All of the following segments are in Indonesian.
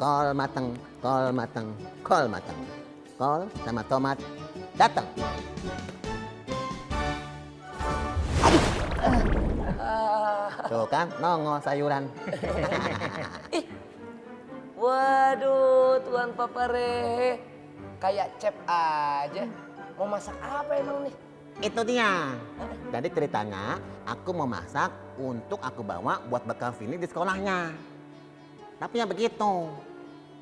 Kol mateng, kol mateng, kol mateng. Kol sama tomat datang. Tuh kan, nongol sayuran. Waduh, Tuan Papa Rehe. Kayak chef aja. Mau masak apa emang nih? Itu dia. Jadi ceritanya, aku mau masak untuk aku bawa buat bekal Vini di sekolahnya. Tapi ya begitu.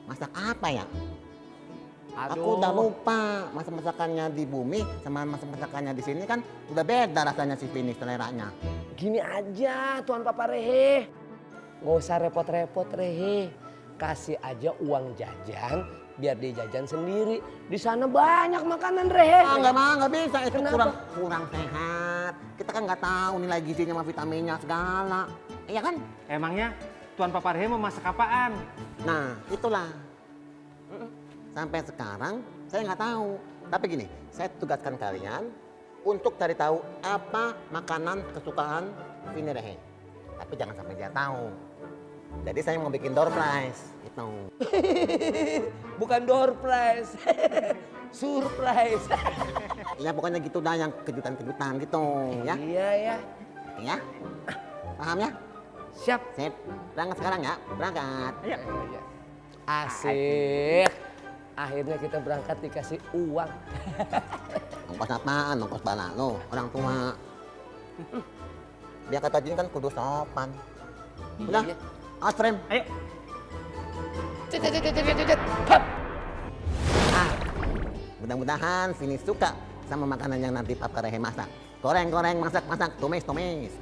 Masak apa ya? Aku udah lupa. Masak-masakannya di bumi sama masak-masakannya di sini kan udah beda rasanya si Vini seleranya. Gini aja, Tuan Papa Rehe. Nggak usah repot-repot, Rehe. Kasih aja uang jajan biar dia jajan sendiri. Di sana banyak makanan, Rehe. Nggak bisa. Itu Kenapa? kurang sehat. Kita kan nggak tahu nilai gizinya sama vitaminnya segala. Iya kan? Emangnya Tuan Papa Rehe mau masak apaan? Nah, itulah. Sampai sekarang saya nggak tahu. Tapi gini, saya tugaskan kalian untuk cari tahu apa makanan kesukaan Vini Rehe. Tapi jangan sampai dia tahu. Jadi saya mau bikin door prize gitu. Bukan door prize. Surprise. Ya pokoknya gitu dah yang kejutan-kejutan gitu ya. Iya ya. Oke ya? Paham ya? Siap. Sip. Berangkat sekarang ya. Berangkat. Iya. Asik. Akhirnya kita berangkat dikasih uang. Ongkos apaan? Ongkos bala lo, orang tua. Dia kata Jin kan kudu sopan. Udah, Iya. awas frame. Ayo. Cet. Hap. Mudah-mudahan Vini suka sama makanan yang nanti Papa Rehe masak. Goreng-goreng, masak-masak, tumis-tumis.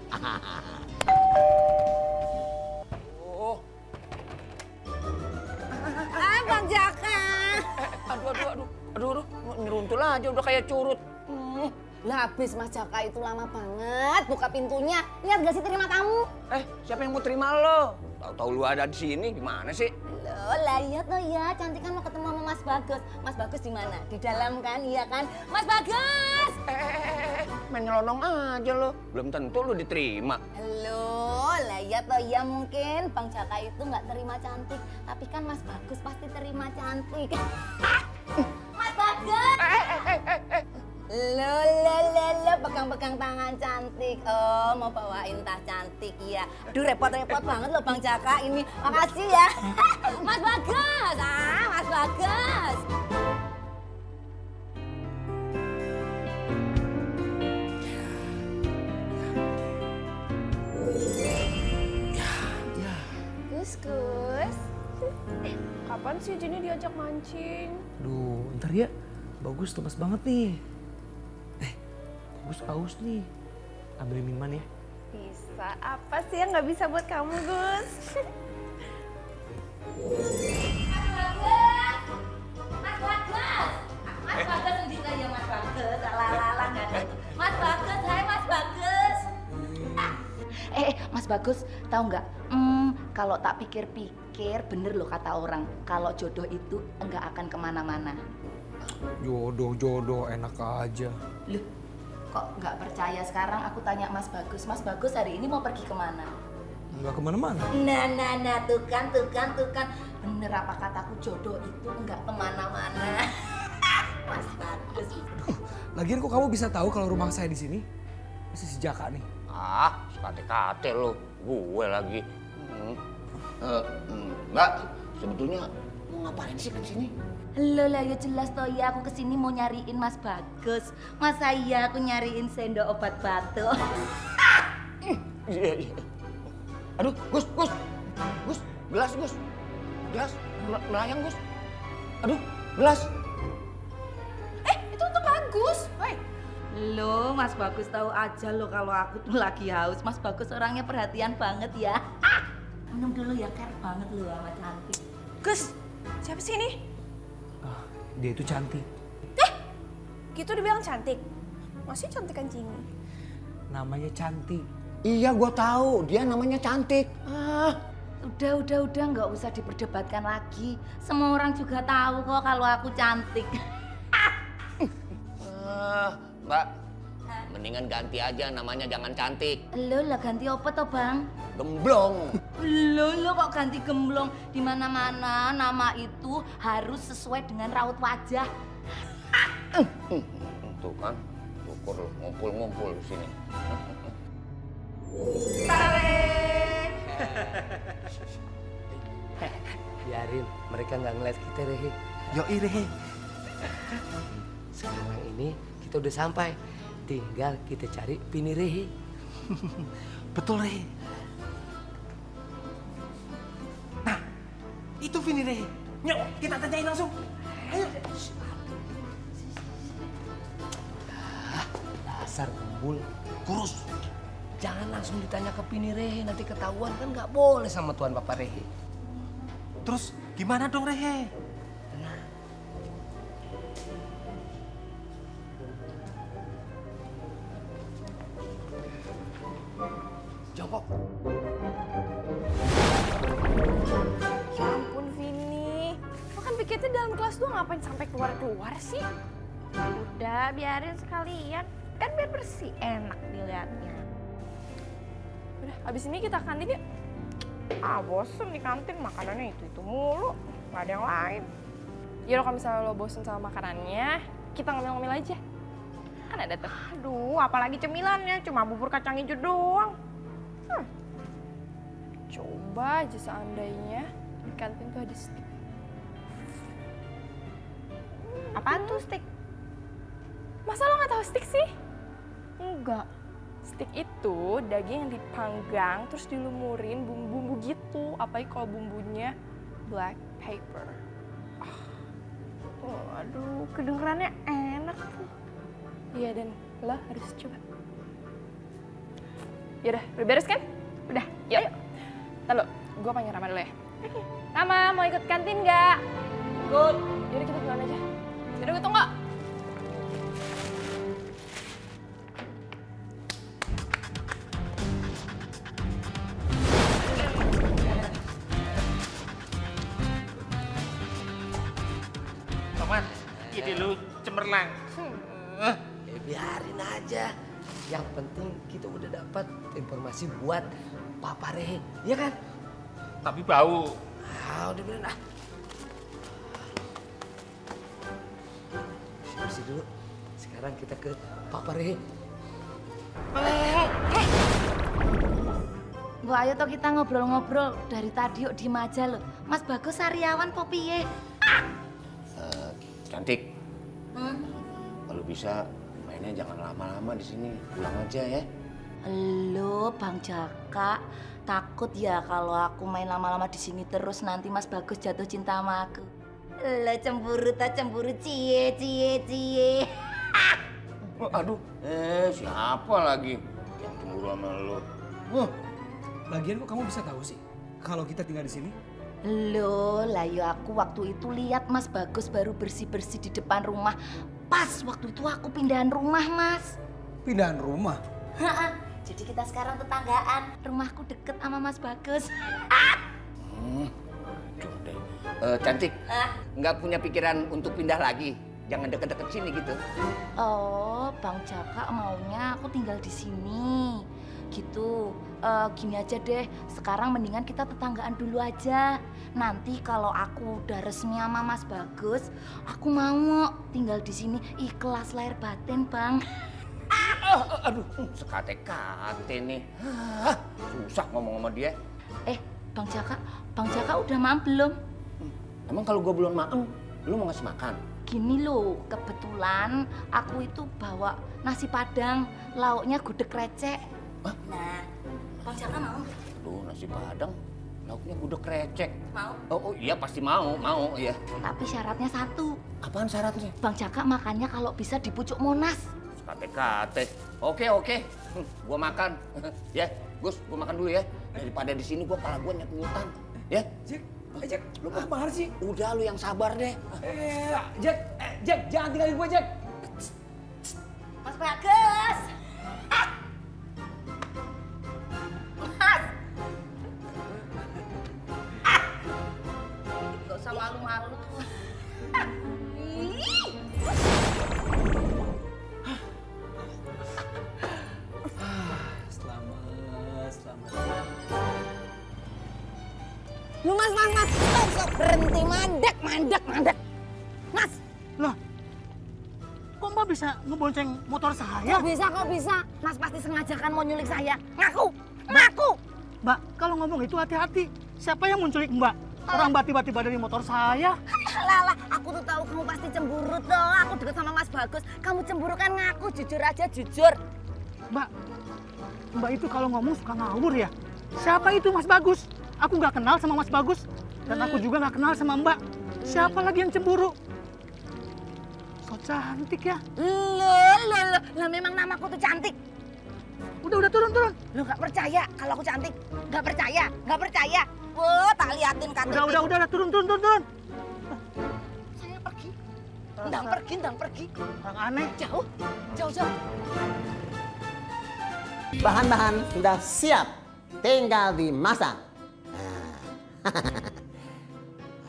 Oh. Bang Jaka. Aduh. Nyeruntul aja udah kayak curut. Lah habis Mas Jaka itu lama banget buka pintunya. Lihat gak sih terima tamu? Siapa yang mau terima lo? Tahu-tahu lu ada di sini, gimana sih? Loh, lah iya toh ya. Cantik kan mau ketemu sama Mas Bagus. Mas Bagus di mana? Di dalam kan, iya kan? Mas Bagus! Main nyelonong aja lo. Belum tentu lu diterima. Halo, lah iya toh ya mungkin Bang Jaka itu nggak terima cantik. Tapi kan Mas Bagus pasti terima cantik. Mas Bagus! Lo, pegang-pegang tangan cantik. Oh, mau bawain tas cantik ya. Duh, repot-repot banget loh Bang Jaka ini. Makasih ya. Mas Bagus! Mas Bagus! Gus. Kapan sih Jenny diajak mancing? Duh, ntar ya. Bagus lemas banget nih. Bagus haus nih. Ambil minuman ya. Bisa. Apa sih yang nggak bisa buat kamu, Gus? Mas Bagus! Mas Bagus uji ya Mas Bagus. Lala nggak ada tuh. Mas Bagus, hai Mas Bagus. Mas Bagus, tahu nggak? Kalau tak pikir-pikir, bener loh kata orang. Kalau jodoh itu enggak akan kemana-mana. Jodoh enak aja. Loh, kok nggak percaya sekarang aku tanya Mas Bagus. Mas Bagus hari ini mau pergi kemana? Nggak kemana-mana. Nah, tuh kan. Bener apa kataku jodoh itu enggak kemana-mana. Mas Bagus. Lagian kok kamu bisa tahu kalau rumah saya di sini? Masih si Jaka nih. Sekate-kate lo. Gue lagi. Mbak, sebetulnya mau ngapain sih ke sini? Loh lah ya jelas toh ya aku kesini mau nyariin Mas Bagus. Masa iya aku nyariin sendok obat batuk. Iya. Aduh, Gus, gelas, melayang, Gus. Aduh, gelas. Itu untuk Bagus. Woi, Loh Mas Bagus tahu aja loh kalau aku tuh lagi haus. Mas Bagus orangnya perhatian banget ya. Minum dulu ya, care banget loh sama cantik. Gus, siapa sih ini? Dia itu cantik. Gitu dibilang cantik. Masih cantikan Jenny. Namanya cantik. Iya, gua tahu. Dia namanya cantik. Udah nggak usah diperdebatkan lagi. Semua orang juga tahu kok kalau aku cantik. Mbak, Mendingan ganti aja namanya, jangan cantik. Lo lah ganti apa toh bang? Gemblong. Lo kok ganti gemblong? Di mana-mana nama itu harus sesuai dengan raut wajah. Tuh kan, syukur lu ngumpul-ngumpul di sini. Biarin, mereka nggak ngeliat kita, Rehe. Yoi Rehe. Sekarang ini kita udah sampai. Tinggal kita cari Vini Rehe. Betul Rehe. Nah, itu Vini Rehe. Yuk, kita tanyain langsung. Ayo. Dasar kumpul kurus. Jangan langsung ditanya ke Vini Rehe, nanti ketahuan kan nggak boleh sama Tuan Papa Rehe. Terus gimana dong Rehe? Jongkok. Ya ampun Vini, lo kan pikirnya dalam kelas tuh ngapain sampai keluar-keluar sih? Udah biarin sekalian, kan biar bersih, enak dilihatnya. Udah, abis ini kita kantin yuk. Ah bosen di kantin, makanannya itu mulu, gak ada yang lain. Yaudah kalau misalnya lo bosen sama makanannya, kita ngemil-ngemil aja. Kan ada tuh. Aduh, apalagi cemilannya, cuma bubur kacang hijau doang. Coba aja seandainya di kantin tuh ada steak. Apaan tuh steak? Masa lo gak tahu steak sih? Enggak. Steak itu daging yang dipanggang terus dilumurin bumbu-bumbu gitu. Apalagi kalau bumbunya black pepper. Aduh, kedengerannya enak tuh. Iya, dan lo harus coba. Yaudah, udah beres kan? Udah, yuk. Ntar lo, gue panggil Rama dulu ya. Oke. Rama, mau ikut kantin nggak? Ikut. Yaudah kita duluan aja. Yaudah, gue tunggu. Paman, ide lu cemerlang. Biarin aja. Yang penting kita udah dapat informasi buat Papa Rehe, ya kan? Tapi bau. Ah, udah bener ah. Bersih dulu. Sekarang kita ke Papa Rehe. Bu, ayo toh kita ngobrol-ngobrol dari tadi yuk diem aja lo. Mas Bagus sariawan po piye? Cantik. Kalau bisa mainnya jangan lama-lama di sini. Pulang aja ya. Lo Bang Jaka, takut ya kalau aku main lama-lama di sini terus nanti Mas Bagus jatuh cinta sama aku. Lo cemburu tak cemburu cie. Aduh, siapa lagi yang cemburu sama lo? Lagian kok kamu bisa tahu sih kalau kita tinggal di sini? Loh, lah ya aku waktu itu lihat Mas Bagus baru bersih-bersih di depan rumah. Pas waktu itu aku pindahan rumah, Mas. Pindahan rumah? Jadi kita sekarang tetanggaan. Rumahku deket sama Mas Bagus. Cantik, nggak punya pikiran untuk pindah lagi? Jangan deket-deket sini gitu. Oh, Bang Jaka maunya aku tinggal di sini. Gitu. Gini aja deh, sekarang mendingan kita tetanggaan dulu aja. Nanti kalau aku udah resmi sama Mas Bagus, aku mau tinggal di sini ikhlas lahir batin, Bang. Aduh, sekate-kate nih. Susah ngomong sama dia. Bang Jaka udah makan belum? Emang kalau gue belum makan, lu mau ngasih makan? Gini loh, kebetulan aku itu bawa nasi padang, lauknya gudeg recek. Nah, Bang Jaka mau? Aduh, nasi padang, lauknya gudeg recek. Mau? Oh iya pasti mau ya. Tapi syaratnya satu, Apaan syaratnya? Bang Jaka makannya kalau bisa di pucuk Monas. Sekate-kate. Oke. Gua makan. Ya, Gus, gua makan dulu ya. Daripada di sini gua kepala gua nyut-nyutan. Ya? Jack, lu kemana sih? Udah lu yang sabar deh. Jack, jangan tinggalin gue, Jack. Mas Bagus! Mas! Gak usah malu-malu. Lu mas, stop, berhenti mandek. Mas, Loh, kok Mbak bisa ngebonceng motor saya? kok bisa? Mas pasti sengaja kan mau nyulik saya. Ngaku. Mbak, kalau ngomong itu hati-hati. Siapa yang menculik Mbak? Orang Mbak tiba-tiba dari motor saya. Lala, aku tuh tahu kamu pasti cemburu dong. Aku deket sama Mas Bagus. Kamu cemburu kan ngaku, jujur aja, jujur. Mbak itu kalau ngomong suka ngawur ya. Siapa itu Mas Bagus? Aku nggak kenal sama Mas Bagus. Dan aku juga nggak kenal sama Mbak. Siapa lagi yang cemburu? So cantik ya. Loh, lah memang namaku tuh cantik. Udah turun. Lo nggak percaya kalau aku cantik? Nggak percaya? Wah, tak liatin KTP. Udah, turun. Saya pergi. Ndang pergi. Orang aneh. Jauh. Bahan-bahan sudah siap, tinggal dimasak. Nah.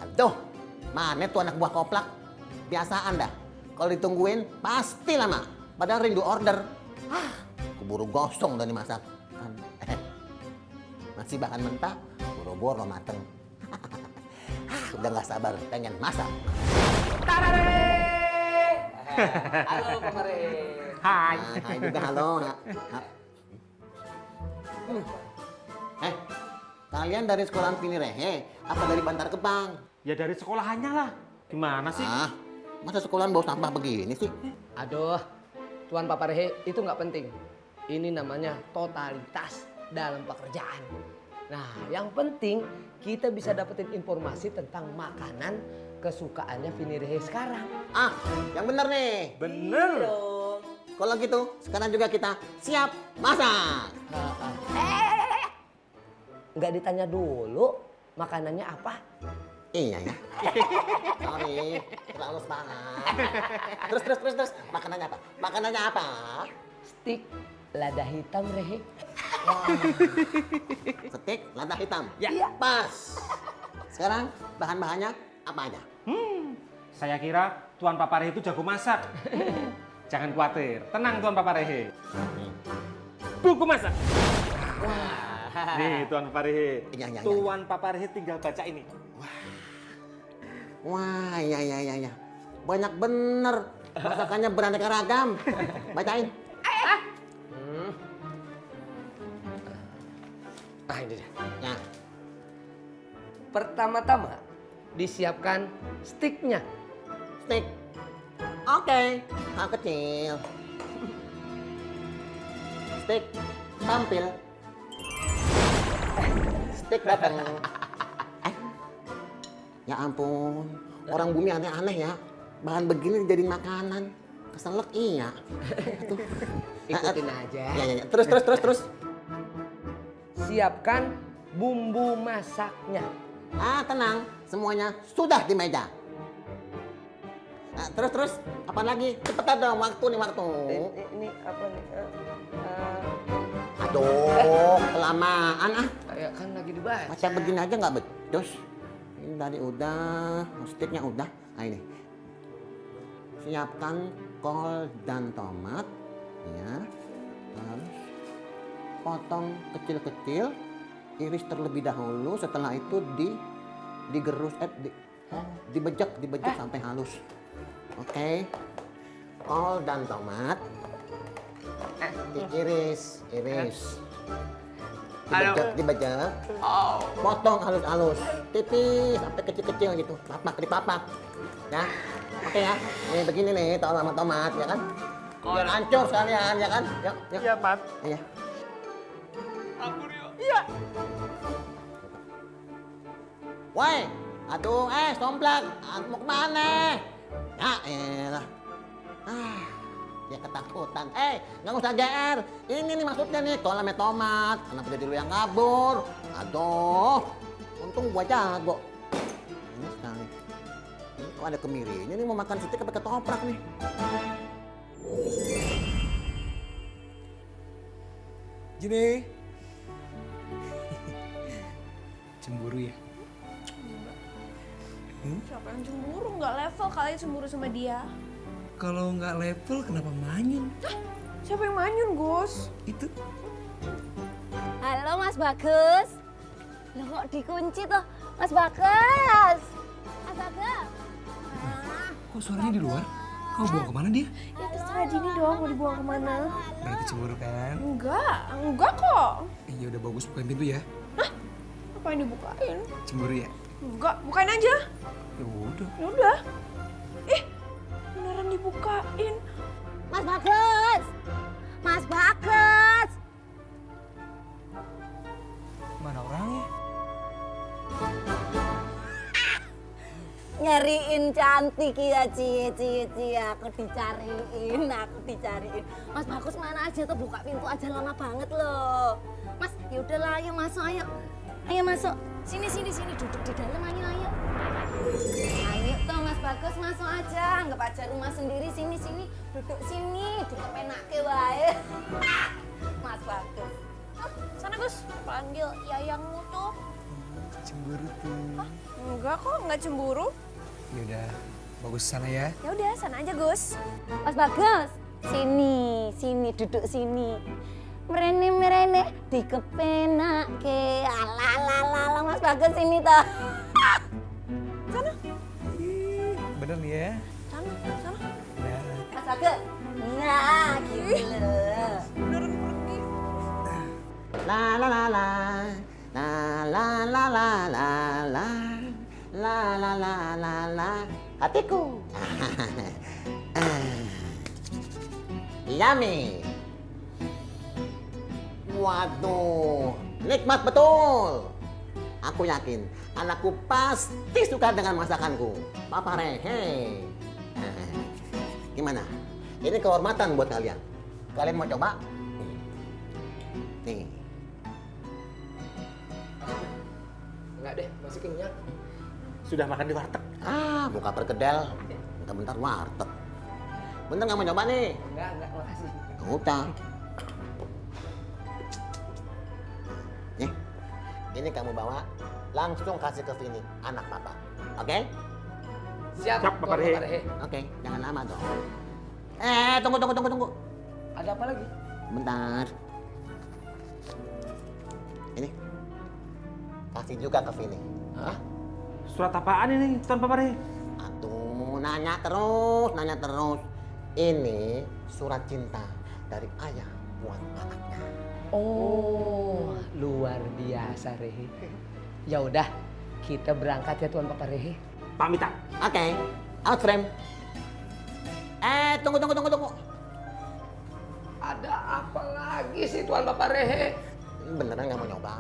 Aduh, mana tuh anak buah koplak? Biasaan dah, kalau ditungguin pasti lama. Padahal rindu order. Keburu gosong dan dimasak. Masih bahan mentah, boro-boro mateng. Udah gak sabar, pengen masak. Halo Papa Rehe. Hai. Hai juga, halo. Kalian dari sekolahan Vini Rehe apa dari Bantar Gebang? Ya dari sekolahannya lah. Gimana sih? Masa sekolahan bau sampah begini sih? Aduh, Tuan Papa Rehe itu nggak penting. Ini namanya totalitas dalam pekerjaan. Nah, yang penting kita bisa dapetin informasi tentang makanan kesukaannya Vini Rehe sekarang. Yang bener nih. Bener. Kalau gitu, sekarang juga kita siap masak. Nggak ditanya dulu makanannya apa? Iya ya. Sorry, terlalu semangat. Terus. Makanannya apa? Stik lada hitam Rehe. Steak lada hitam. Ya. Pas. Sekarang bahan-bahannya apa aja? Saya kira Tuan Papa Rehe itu jago masak. Jangan khawatir, tenang Tuan Papa Rehe. Buku masak. Nih Tuan Papa Rehe. Ya. Tuan Papa Rehe tinggal baca ini. Wah, ya. Banyak bener. Masakannya beraneka ragam. Bacain. Ini dia. Ya. Pertama-tama disiapkan stiknya. Steak. Oke, hal kecil. Steak tampil. Steak datang. Ya ampun, orang bumi aneh-aneh ya. Bahan begini dijadiin makanan. Keselak iya. Tuh. Ikutin aja. Ya. Terus. Siapkan bumbu masaknya. Tenang, semuanya sudah di meja. Terus, apa lagi? Cepetan dong, waktu. Ini apa nih? Aduh, kelamaan Kayak kan lagi dibaca. Macam begini aja nggak becus. Ini tadi udah, steaknya udah. Nah ini, siapkan kol dan tomat, ya. Terus potong kecil-kecil, iris terlebih dahulu. Setelah itu digerus, dibejek sampai halus. Oke, kol dan tomat diiris. Dibejek, potong halus-halus, tipis sampai kecil-kecil gitu, dipapak, ya. Oke ya, ini begini nih tomat, ya kan? Biar hancur sekalian, ya kan? Yuk. Iya, Pat. Iya. Ampun yuk. Iya. Woi, aduh, somplak, mau kemana? Ya elah. Dia ketakutan. Nggak usah GR. Ini nih maksudnya nih, kolamnya tomat. Kenapa jadi lu yang kabur? Aduh, untung gua jago. Ini sekali. Ini kok ada kemirinya nih, mau makan steak apa ketoprak nih? Gini. Cemburu ya? Siapa yang cemburu? Nggak level kali cemburu sama dia. Kalau nggak level kenapa manyun? Siapa yang manyun, Gus? Itu Halo Mas Bagus. Loh kok dikunci tuh? Mas Bagas. Mas Bagas. Kok suaranya di luar? Kau bawa kemana dia? Ya terserah Jini dong mau dibawa kemana. Berarti cemburu kan? Enggak kok. Iya udah bagus, bukain pintu ya. Apa yang dibukain? Cemburu ya? Enggak, bukain aja. Ya udah. Ya udah. Ih, beneran dibukain. Mas Bagas. Mas Bagas. Mana orangnya? Nyariin cantik ya cie aku dicariin. Mas Bagus mana aja tuh, buka pintu aja lama banget loh. Mas yaudahlah, ayo masuk, ayo masuk, sini duduk di dalam, ayo tuh Mas Bagus masuk aja, anggap aja rumah sendiri, sini duduk sini dikepenake wae. Mas Bagus, Sana Gus, panggil yayangmu tuh. Cemburu tuh. Enggak kok, enggak cemburu. Ya udah, bagus sana ya. Ya udah, sana aja Gus. Mas Bagus, sini duduk sini. Merene dikepenake. Alah Mas Bagus ini toh. Bener nih ya. Sana. Nah, Mas Bagus. Nah, gitu loh. Beneran pergi. La la la la. La la la la la la. La la la la la. Hatiku. Yummy. Waduh, nikmat betul. Aku yakin anakku pasti suka dengan masakanku. Papa Rehe. Gimana? Ini kehormatan buat kalian. Kalian mau coba? Nih. Enggak deh, masih kenyang. Sudah makan di warteg. Buka perkedel. Bentar-bentar warteg. Bener nggak mau coba nih? Enggak, makasih. Udah. Nih, ini kamu bawa langsung kasih ke Vini, anak papa. Oke? Siap, Siap, Papa Tuan Rehe. Rehe. Oke, jangan lama dong. Tunggu. Ada apa lagi? Bentar. Ini. Kasih juga ke Vini. Hah? Surat apaan ini, Tuan Papa Rehe? Aduh, nanya terus. Ini surat cinta dari ayah buat anaknya. Oh, luar biasa Rehe. Ya udah, kita berangkat ya Tuan Papa Rehe. Pamitan. Oke, out frame. Tunggu. Ada apa lagi sih Tuan Papa Rehe? Beneran nggak mau nyoba?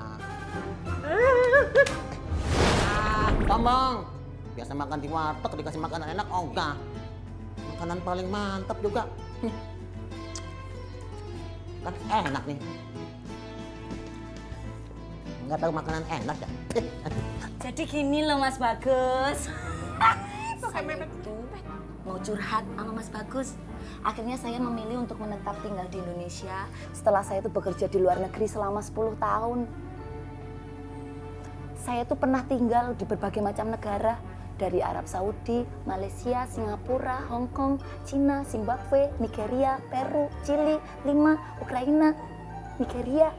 Sombong. Biasa makan di warteg dikasih makanan enak, enggak. Makanan paling mantap juga. Kan enak nih. Nggak tahu makanan enak ya? Jadi gini loh Mas Bagus. Pakai Saya mepet. itu mau curhat sama Mas Bagus. Akhirnya saya memilih untuk menetap tinggal di Indonesia setelah saya itu bekerja di luar negeri selama 10 tahun. Saya tuh pernah tinggal di berbagai macam negara, dari Arab Saudi, Malaysia, Singapura, Hong Kong, Cina, Zimbabwe, Nigeria, Peru, Chili, Lima, Ukraina, Nigeria.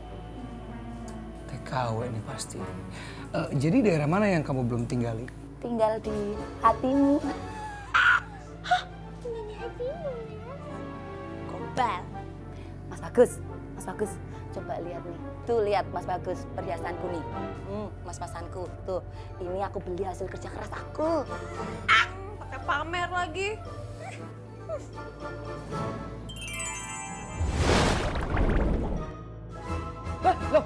TKW nih pasti. Jadi daerah mana yang kamu belum tinggali? Tinggal di hatimu. Gobal. Mas Bagus, coba lihat nih. Tuh lihat Mas Bagus, perhiasanku nih. Mas-masanku. Tuh, ini aku beli hasil kerja keras aku. Pakai pamer lagi. Loh,